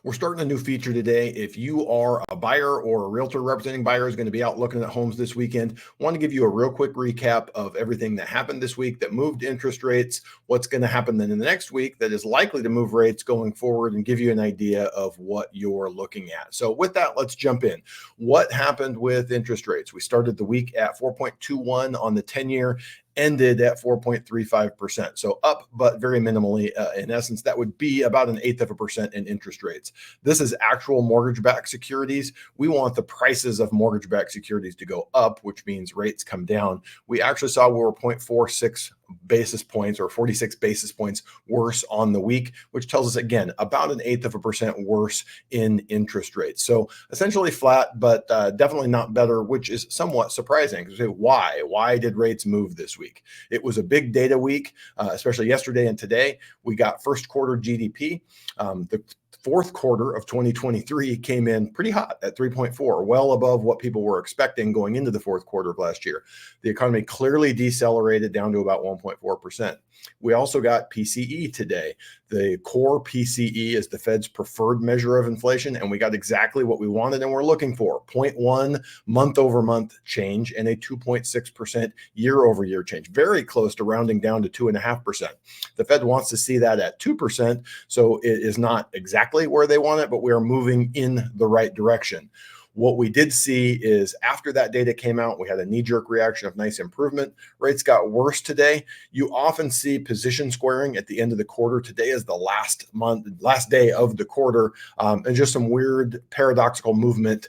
We're starting a new feature today. If you are a buyer or a realtor representing buyers going to be out looking at homes this weekend, I want to give you a real quick recap of everything that happened this week that moved interest rates, what's going to happen then in the next week that is likely to move rates going forward, and give you an idea of what you're looking at. So with that, let's jump in. What happened with interest rates? We started the week at 4.21 on the 10-year, ended at 4.35%. So up, but very minimally. In essence, that would be about 1/8% in interest rates. This is actual mortgage-backed securities. We want the prices of mortgage-backed securities to go up, which means rates come down. We actually saw we were 0.46 basis points or 46 basis points worse on the week, which tells us again about 1/8% worse in interest rates. So essentially flat, but definitely not better, which is somewhat surprising. Why? Why did rates move this week? It was a big data week, especially yesterday and today. We got first quarter GDP. The fourth quarter of 2023 came in pretty hot at 3.4, well above what people were expecting going into the fourth quarter of last year. The economy clearly decelerated down to about 1.4%. We also got PCE today. The core PCE is the Fed's preferred measure of inflation, and we got exactly what we wanted and we're looking for: 0.1 month over month change and a 2.6% year over year change. Very close to rounding down to 2.5%. The Fed wants to see that at 2%, so it is not exactly where they want it, but we are moving in the right direction. What we did see is after that data came out, we had a knee-jerk reaction of nice improvement. Rates got worse today. You often see position squaring at the end of the quarter. Today is the last day of the quarter, and just some weird paradoxical movement.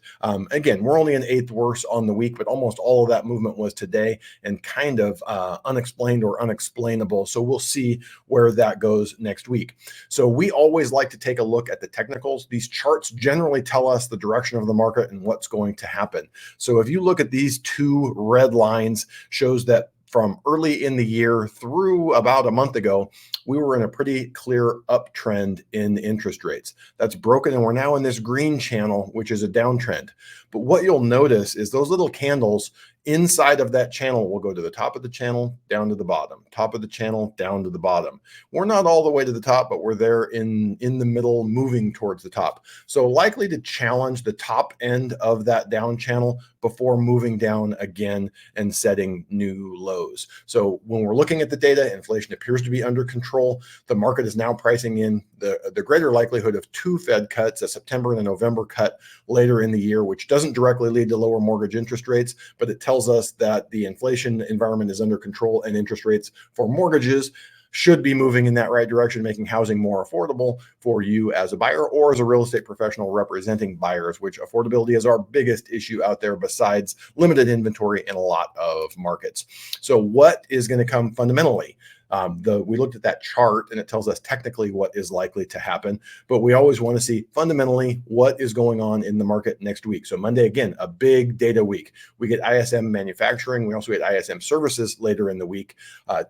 Again, we're only 1/8 worse on the week, but almost all of that movement was today and kind of unexplained or unexplainable. So we'll see where that goes next week. So we always like to take a look at the technicals. These charts generally tell us the direction of the market and what's going to happen. So if you look at these two red lines, shows that from early in the year through about a month ago, we were in a pretty clear uptrend in interest rates. That's broken, and we're now in this green channel, which is a downtrend. But what you'll notice is those little candles inside of that channel will go to the top of the channel, down to the bottom, top of the channel, down to the bottom. We're not all the way to the top, but we're there in the middle, moving towards the top. So likely to challenge the top end of that down channel before moving down again and setting new lows. So when we're looking at the data, inflation appears to be under control. The market is now pricing in the greater likelihood of 2 Fed cuts, a September and a November cut later in the year, which doesn't directly lead to lower mortgage interest rates, but it tells us that the inflation environment is under control and interest rates for mortgages should be moving in that right direction, making housing more affordable for you as a buyer or as a real estate professional representing buyers, which affordability is our biggest issue out there besides limited inventory in a lot of markets. So what is going to come fundamentally? We looked at that chart and it tells us technically what is likely to happen, but we always want to see fundamentally what is going on in the market next week. So Monday, again, a big data week. We get ISM manufacturing. We also get ISM services later in the week.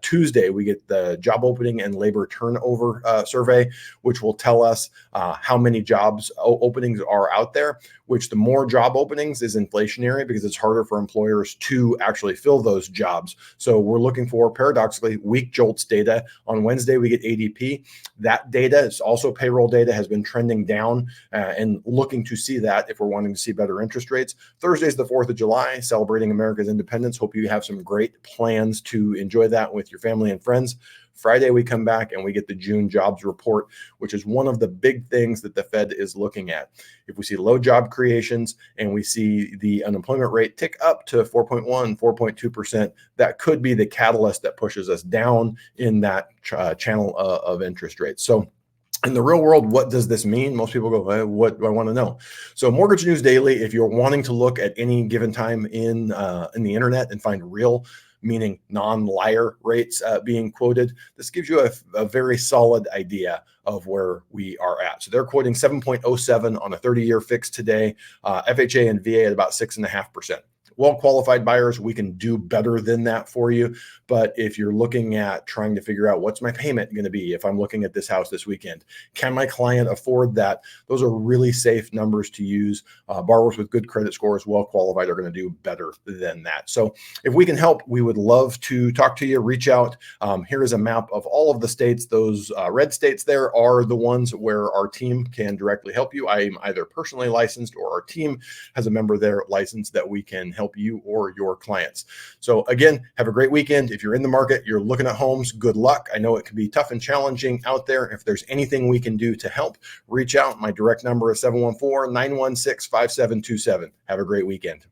Tuesday, we get the job opening and labor turnover survey, which will tell us how many jobs openings are out there, which the more job openings is inflationary because it's harder for employers to actually fill those jobs. So we're looking for, paradoxically, weak jobs data. On Wednesday, we get ADP. That data is also payroll data, has been trending down and looking to see that if we're wanting to see better interest rates. Thursday is the 4th of July, celebrating America's independence. Hope you have some great plans to enjoy that with your family and friends. Friday, we come back and we get the June jobs report, which is one of the big things that the Fed is looking at. If we see low job creations and we see the unemployment rate tick up to 4.1, 4.2%, that could be the catalyst that pushes us down in that channel of interest rates. So in the real world, what does this mean? Most people go, hey, what do I want to know? So Mortgage News Daily, if you're wanting to look at any given time in the internet and find real, meaning non-liar rates being quoted, this gives you a very solid idea of where we are at. So they're quoting 7.07 on a 30-year fix today, FHA and VA at about 6.5%. Well-qualified buyers, we can do better than that for you. But if you're looking at trying to figure out what's my payment going to be if I'm looking at this house this weekend, can my client afford that? Those are really safe numbers to use. Borrowers with good credit scores, well-qualified, are going to do better than that. So if we can help, we would love to talk to you. Reach out. Here is a map of all of the states. Those red states there are the ones where our team can directly help you. I am either personally licensed or our team has a member there licensed that we can help you or your clients. So again, have a great weekend. If you're in the market, you're looking at homes, good luck. I know it can be tough and challenging out there. If there's anything we can do to help, reach out. My direct number is 714-916-5727. Have a great weekend.